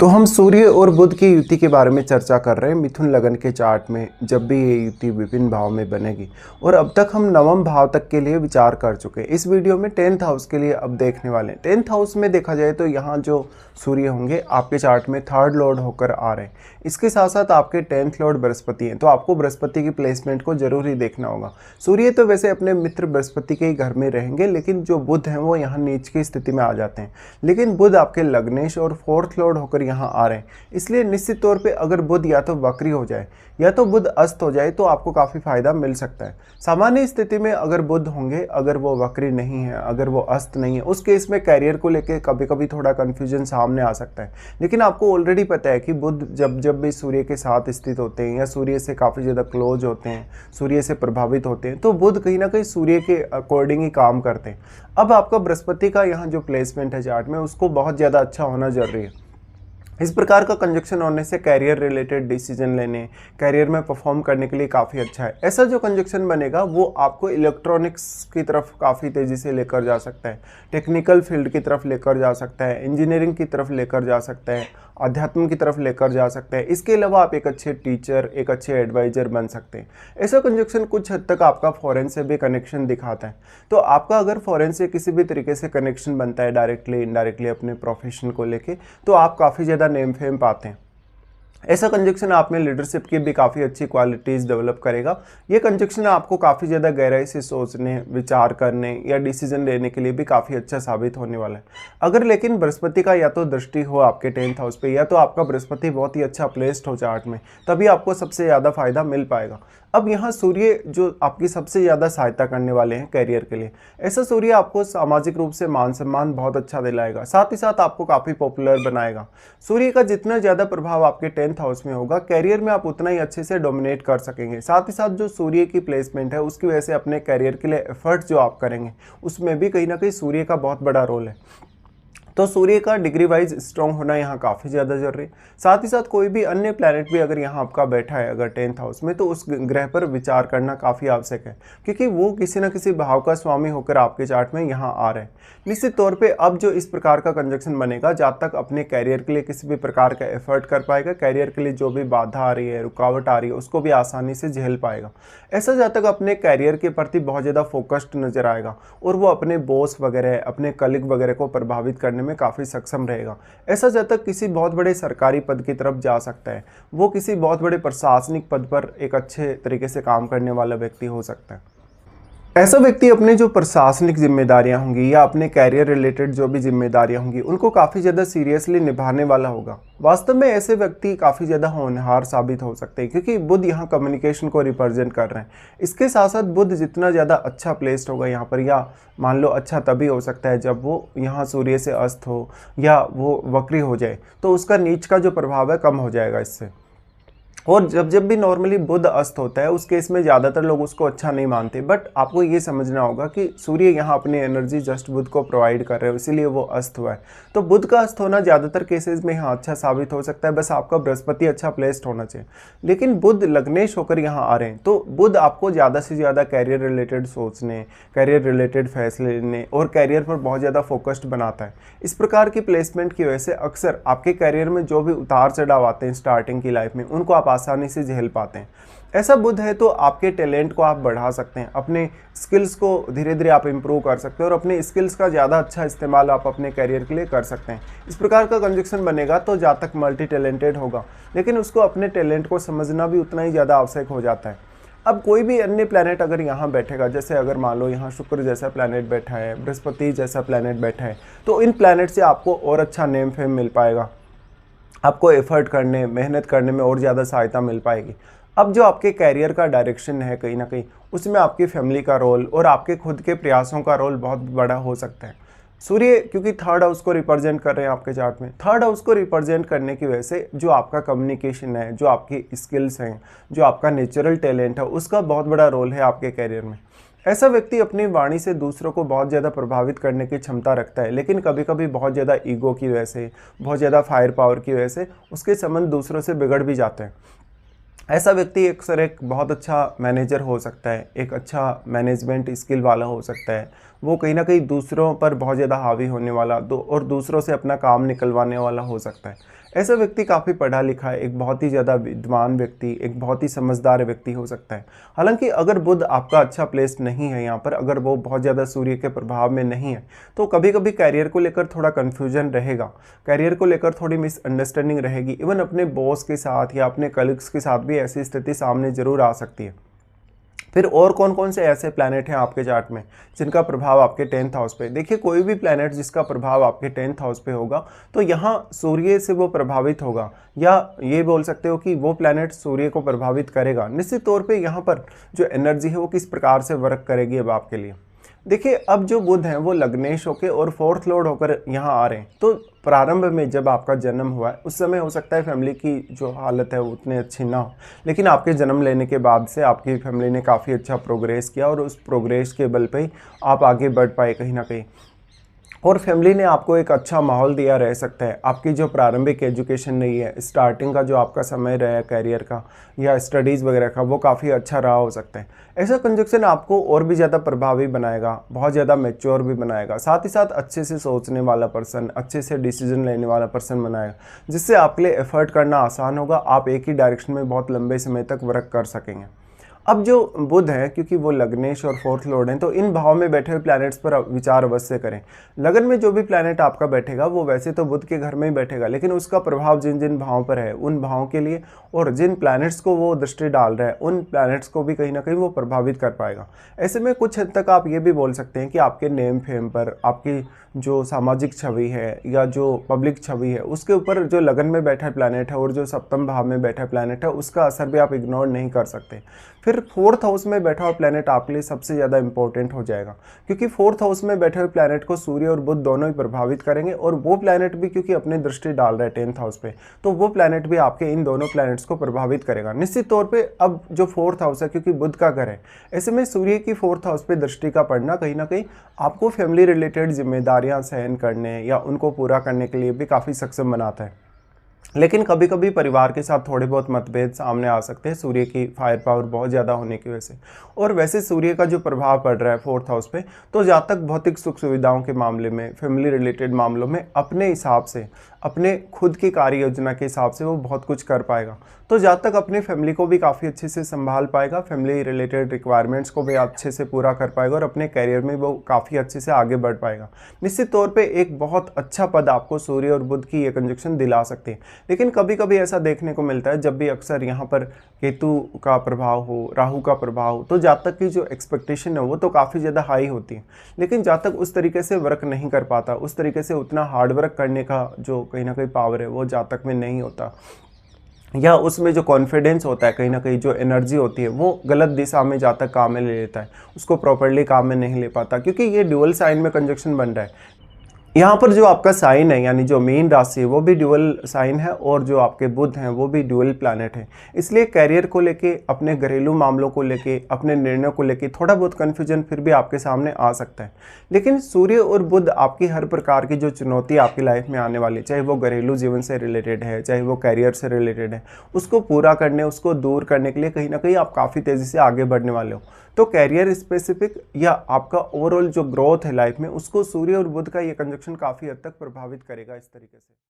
तो हम सूर्य और बुध की युति के बारे में चर्चा कर रहे हैं मिथुन लगन के चार्ट में जब भी ये युति विभिन्न भाव में बनेगी। और अब तक हम नवम भाव तक के लिए विचार कर चुके हैं। इस वीडियो में 10th हाउस के लिए अब देखने वाले हैं। 10th हाउस में देखा जाए तो यहाँ जो सूर्य होंगे आपके चार्ट में 3rd लॉर्ड होकर आ रहे हैं। इसके साथ साथ आपके 10th लॉर्ड बृहस्पति हैं, तो आपको बृहस्पति की प्लेसमेंट को जरूर ही देखना होगा। सूर्य तो वैसे अपने मित्र बृहस्पति के ही घर में रहेंगे, लेकिन जो बुध हैं वो यहाँ नीच की स्थिति में आ जाते हैं। लेकिन बुध आपके लग्नेश और 4th लॉर्ड होकर यहाँ आ रहे हैं, इसलिए निश्चित तौर पे अगर बुध या तो वक्री हो जाए या तो बुध अस्त हो जाए तो आपको काफ़ी फायदा मिल सकता है। सामान्य स्थिति में अगर बुध होंगे, अगर वो वक्री नहीं है, अगर वो अस्त नहीं है, उस केस में कैरियर को लेके कभी कभी थोड़ा कन्फ्यूजन सामने आ सकता है। लेकिन आपको ऑलरेडी पता है कि बुध जब भी सूर्य के साथ स्थित होते हैं या सूर्य से काफ़ी ज़्यादा क्लोज होते हैं, सूर्य से प्रभावित होते हैं, तो बुध कहीं ना कहीं सूर्य के अकॉर्डिंग ही काम करते हैं। अब आपका बृहस्पति का यहाँ जो प्लेसमेंट है चार्ट में, उसको बहुत ज़्यादा अच्छा होना जरूरी है। इस प्रकार का कंजक्शन होने से कैरियर रिलेटेड डिसीजन लेने, कैरियर में परफॉर्म करने के लिए काफ़ी अच्छा है। ऐसा जो कंजक्शन बनेगा वो आपको इलेक्ट्रॉनिक्स की तरफ काफ़ी तेज़ी से लेकर जा सकता है, टेक्निकल फील्ड की तरफ लेकर जा सकता है, इंजीनियरिंग की तरफ लेकर जा सकता है, अध्यात्म की तरफ लेकर जा सकता है। इसके अलावा आप एक अच्छे टीचर, एक अच्छे एडवाइजर बन सकते हैं। ऐसा कंजक्शन कुछ हद तक आपका फॉरेन से भी कनेक्शन दिखाता है। तो आपका अगर फॉरेन से किसी भी तरीके से कनेक्शन बनता है डायरेक्टली इनडायरेक्टली अपने प्रोफेशन को लेके, तो आप काफ़ी ज़्यादा नेम फेम पाते हैं। ऐसा कंजक्शन आप में लीडरशिप की भी काफ़ी अच्छी क्वालिटीज़ डेवलप करेगा। ये कंजक्शन आपको काफ़ी ज़्यादा गहराई से सोचने, विचार करने या डिसीजन लेने के लिए भी काफ़ी अच्छा साबित होने वाला है। अगर लेकिन बृहस्पति का या तो दृष्टि हो आपके 10th हाउस पे, या तो आपका बृहस्पति बहुत ही अच्छा प्लेस्ड हो चार्ट में, तभी आपको सबसे ज़्यादा फायदा मिल पाएगा। अब यहाँ सूर्य जो आपकी सबसे ज़्यादा सहायता करने वाले हैं कैरियर के लिए, ऐसा सूर्य आपको सामाजिक रूप से मान सम्मान बहुत अच्छा दिलाएगा, साथ ही साथ आपको काफ़ी पॉपुलर बनाएगा। सूर्य का जितना ज़्यादा प्रभाव आपके 10th हाउस में होगा, कैरियर में आप उतना ही अच्छे से डोमिनेट कर सकेंगे। साथ ही साथ जो सूर्य की प्लेसमेंट है उसकी वजह से अपने कैरियर के लिए एफर्ट्स जो आप करेंगे उसमें भी कहीं ना कहीं सूर्य का बहुत बड़ा रोल है। तो सूर्य का डिग्री वाइज स्ट्रॉन्ग होना यहाँ काफ़ी ज़्यादा जरूरी है। साथ ही साथ कोई भी अन्य प्लैनेट भी अगर यहाँ आपका बैठा है अगर 10th हाउस में, तो उस ग्रह पर विचार करना काफ़ी आवश्यक है, क्योंकि वो किसी न किसी भाव का स्वामी होकर आपके चार्ट में यहाँ आ रहे हैं। निश्चित तौर पे अब जो इस प्रकार का कंजक्शन बनेगा, जब तक अपने कैरियर के लिए किसी भी प्रकार का एफर्ट कर पाएगा, कैरियर के लिए जो भी बाधा आ रही है, रुकावट आ रही है, उसको भी आसानी से झेल पाएगा। ऐसा जब तक अपने कैरियर के प्रति बहुत ज़्यादा फोकस्ड नजर आएगा और वो अपने बॉस वगैरह, अपने कलीग वगैरह को प्रभावित करने में काफ़ी सक्षम रहेगा। ऐसा जब तक किसी बहुत बड़े सरकारी पद की तरफ जा सकता है, वो किसी बहुत बड़े प्रशासनिक पद पर एक अच्छे तरीके से काम करने वाला व्यक्ति हो सकता है। ऐसा व्यक्ति अपने जो प्रशासनिक जिम्मेदारियां होंगी या अपने कैरियर रिलेटेड जो भी जिम्मेदारियां होंगी उनको काफ़ी ज़्यादा सीरियसली निभाने वाला होगा। वास्तव में ऐसे व्यक्ति काफ़ी ज़्यादा होनहार साबित हो सकते हैं, क्योंकि बुध यहाँ कम्युनिकेशन को रिप्रेजेंट कर रहे हैं। इसके साथ साथ बुध जितना ज़्यादा अच्छा प्लेस्ड होगा यहाँ पर, या मान लो अच्छा तभी हो सकता है जब वो यहाँ सूर्य से अस्त हो या वो वक्री हो जाए, तो उसका नीच का जो प्रभाव है कम हो जाएगा इससे। और जब भी नॉर्मली बुध अस्त होता है उस केस में ज़्यादातर लोग उसको अच्छा नहीं मानते, बट आपको ये समझना होगा कि सूर्य यहाँ अपनी एनर्जी जस्ट बुध को प्रोवाइड कर रहे हो, इसीलिए वो अस्त हुआ है। तो बुध का अस्त होना ज़्यादातर केसेस में यहाँ अच्छा साबित हो सकता है, बस आपका बृहस्पति अच्छा प्लेस्ड होना चाहिए। लेकिन बुध लग्नेश होकर यहाँ आ रहे हैं, तो बुध आपको ज़्यादा से ज़्यादा कैरियर रिलेटेड सोचने, कैरियर रिलेटेड फैसले लेने और कैरियर पर बहुत ज़्यादा फोकस्ड बनाता है। इस प्रकार की प्लेसमेंट की वजह से अक्सर आपके कैरियर में जो भी उतार चढ़ाव आते हैं स्टार्टिंग की लाइफ में, उनको आप आसानी से झेल पाते हैं। ऐसा बुध है तो आपके टैलेंट को आप बढ़ा सकते हैं, अपने स्किल्स को धीरे धीरे आप इंप्रूव कर सकते हैं और अपने स्किल्स का ज़्यादा अच्छा इस्तेमाल आप अपने करियर के लिए कर सकते हैं। इस प्रकार का कंजक्शन बनेगा तो जहाँ तक मल्टी टैलेंटेड होगा, लेकिन उसको अपने टैलेंट को समझना भी उतना ही ज़्यादा आवश्यक हो जाता है। अब कोई भी अन्य प्लैनेट अगर यहाँ बैठेगा, जैसे अगर मान लो यहाँ शुक्र जैसा प्लैनेट बैठा है, बृहस्पति जैसा प्लैनेट बैठा है, तो इन प्लैनेट से आपको और अच्छा नेम फेम मिल पाएगा, आपको एफर्ट करने, मेहनत करने में और ज़्यादा सहायता मिल पाएगी। अब जो आपके कैरियर का डायरेक्शन है कहीं ना कहीं, उसमें आपकी फैमिली का रोल और आपके खुद के प्रयासों का रोल बहुत बड़ा हो सकता है। सूर्य क्योंकि 3rd हाउस को रिप्रेजेंट कर रहे हैं आपके चार्ट में, 3rd हाउस को रिप्रेजेंट करने की वजह से जो आपका कम्युनिकेशन है, जो आपकी स्किल्स हैं, जो आपका नेचुरल टैलेंट है, उसका बहुत बड़ा रोल है आपके कैरियर में। ऐसा व्यक्ति अपनी वाणी से दूसरों को बहुत ज़्यादा प्रभावित करने की क्षमता रखता है, लेकिन कभी कभी बहुत ज़्यादा ईगो की वजह से, बहुत ज़्यादा फायर पावर की वजह से उसके संबंध दूसरों से बिगड़ भी जाते हैं। ऐसा व्यक्ति अक्सर एक बहुत अच्छा मैनेजर हो सकता है, एक अच्छा मैनेजमेंट स्किल वाला हो सकता है, वो कहीं ना कहीं दूसरों पर बहुत ज़्यादा हावी होने वाला और दूसरों से अपना काम निकलवाने वाला हो सकता है। ऐसा व्यक्ति काफ़ी पढ़ा लिखा है, एक बहुत ही ज़्यादा विद्वान व्यक्ति, एक बहुत ही समझदार व्यक्ति हो सकता है। हालांकि अगर बुध आपका अच्छा प्लेस नहीं है यहाँ पर, अगर वो बहुत ज़्यादा सूर्य के प्रभाव में नहीं है, तो कभी कभी कैरियर को लेकर थोड़ा कन्फ्यूजन रहेगा, कैरियर को लेकर थोड़ी मिसअंडरस्टैंडिंग रहेगी। इवन अपने बॉस के साथ या अपने कलीग्स के साथ भी ऐसी स्थिति सामने ज़रूर आ सकती है। फिर और कौन कौन से ऐसे प्लैनेट हैं आपके चार्ट में जिनका प्रभाव आपके 10th हाउस पे? देखिए, कोई भी प्लैनेट जिसका प्रभाव आपके 10th हाउस पे होगा, तो यहाँ सूर्य से वो प्रभावित होगा, या ये बोल सकते हो कि वो प्लैनेट सूर्य को प्रभावित करेगा। निश्चित तौर पे यहाँ पर जो एनर्जी है वो किस प्रकार से वर्क करेगी अब आपके लिए। देखिए, अब जो बुध हैं वो लग्नेश होकर और 4th लॉर्ड होकर यहाँ आ रहे हैं। तो प्रारंभ में जब आपका जन्म हुआ है उस समय हो सकता है फैमिली की जो हालत है वो उतनी अच्छी ना हो, लेकिन आपके जन्म लेने के बाद से आपकी फैमिली ने काफ़ी अच्छा प्रोग्रेस किया और उस प्रोग्रेस के बल पे ही आप आगे बढ़ पाए कहीं ना कहीं, और फैमिली ने आपको एक अच्छा माहौल दिया रह सकता है। आपकी जो प्रारंभिक एजुकेशन नहीं है, स्टार्टिंग का जो आपका समय रहा है कैरियर का या स्टडीज़ वगैरह का, वो काफ़ी अच्छा रहा हो सकता है। ऐसा कंजक्शन आपको और भी ज़्यादा प्रभावी बनाएगा, बहुत ज़्यादा मैच्योर भी बनाएगा, साथ ही साथ अच्छे से सोचने वाला पर्सन, अच्छे से डिसीजन लेने वाला पर्सन बनाएगा, जिससे आपके लिए एफर्ट करना आसान होगा। आप एक ही डायरेक्शन में बहुत लंबे समय तक वर्क कर सकेंगे। अब जो बुध है, क्योंकि वो लग्नेश और 4th लॉर्ड हैं, तो इन भाव में बैठे हुए प्लैनेट्स पर विचार अवश्य करें। लगन में जो भी प्लैनेट आपका बैठेगा वो वैसे तो बुध के घर में ही बैठेगा, लेकिन उसका प्रभाव जिन जिन भावों पर है उन भावों के लिए, और जिन प्लैनेट्स को वो दृष्टि डाल रहा है उन प्लैनेट्स को भी कहीं ना कहीं वो प्रभावित कर पाएगा। ऐसे में कुछ हद तक आप ये भी बोल सकते हैं कि आपके नेम फेम पर, आपकी जो सामाजिक छवि है या जो पब्लिक छवि है, उसके ऊपर जो लगन में बैठा प्लैनेट है और जो सप्तम भाव में बैठा प्लैनेट है, उसका असर भी आप इग्नोर नहीं कर सकते। फिर 4th हाउस में बैठा हुआ प्लैनेट आपके लिए सबसे ज़्यादा इंपॉर्टेंट हो जाएगा, क्योंकि 4th हाउस में बैठे हुए प्लैनेट को सूर्य और बुध दोनों ही प्रभावित करेंगे, और वो प्लैनेट भी क्योंकि अपनी दृष्टि डाल रहा है 10th हाउस पे, तो वो प्लैनेट भी आपके इन दोनों प्लैनेट्स को प्रभावित करेगा निश्चित तौर पे। अब जो 4th हाउस है, क्योंकि बुध का घर है, ऐसे में सूर्य की 4th हाउस पे दृष्टि का पड़ना कहीं ना कहीं आपको फैमिली रिलेटेड जिम्मेदारियां सहन करने या उनको पूरा करने के लिए भी काफ़ी सक्षम बनाता है। लेकिन कभी कभी परिवार के साथ थोड़े बहुत मतभेद सामने आ सकते हैं सूर्य की फायर पावर बहुत ज़्यादा होने की वजह से। और वैसे सूर्य का जो प्रभाव पड़ रहा है 4th हाउस पे, तो जहाँ तक भौतिक सुख सुविधाओं के मामले में, फैमिली रिलेटेड मामलों में अपने हिसाब से, अपने खुद की कार्य योजना के हिसाब से वो बहुत कुछ कर पाएगा। तो जहाँ तक अपनी फैमिली को भी काफ़ी अच्छे से संभाल पाएगा, फैमिली रिलेटेड रिक्वायरमेंट्स को भी अच्छे से पूरा कर पाएगा, और अपने कैरियर में वो काफ़ी अच्छे से आगे बढ़ पाएगा। निश्चित तौर पे एक बहुत अच्छा पद आपको सूर्य और बुध की ये कंजक्शन दिला सकते हैं। लेकिन कभी कभी ऐसा देखने को मिलता है, जब भी अक्सर यहाँ पर केतु का प्रभाव हो, राहु का प्रभाव हो, तो जहाँ तक की जो एक्सपेक्टेशन है वो तो काफ़ी ज़्यादा हाई होती है, लेकिन जहाँ तक उस तरीके से वर्क नहीं कर पाता, उस तरीके से उतना हार्ड वर्क करने का जो कहीं ना कहीं पावर है वो जहाँ तक में नहीं होता, या उसमें जो कॉन्फिडेंस होता है, कहीं ना कहीं जो एनर्जी होती है वो गलत दिशा में जहाँ तक काम में ले लेता है, उसको प्रॉपरली काम में नहीं ले पाता, क्योंकि ये ड्यूअल साइन में कंजक्शन बन रहा है। यहाँ पर जो आपका साइन है, यानी जो मीन राशि है, वो भी ड्यूअल साइन है, और जो आपके बुध हैं वो भी ड्यूअल प्लैनेट है। इसलिए कैरियर को लेके, अपने घरेलू मामलों को लेके, अपने निर्णयों को लेके थोड़ा बहुत कन्फ्यूजन फिर भी आपके सामने आ सकता है। लेकिन सूर्य और बुध आपकी हर प्रकार की जो चुनौती आपकी लाइफ में आने वाली, चाहे वो घरेलू जीवन से रिलेटेड है, चाहे वो कैरियर से रिलेटेड है, उसको पूरा करने, उसको दूर करने के लिए कहीं ना कहीं आप काफ़ी तेज़ी से आगे बढ़ने वाले हो। तो कैरियर स्पेसिफिक या आपका ओवरऑल जो ग्रोथ है लाइफ में, उसको सूर्य और बुध का ये कंजक्शन काफ़ी हद तक प्रभावित करेगा इस तरीके से।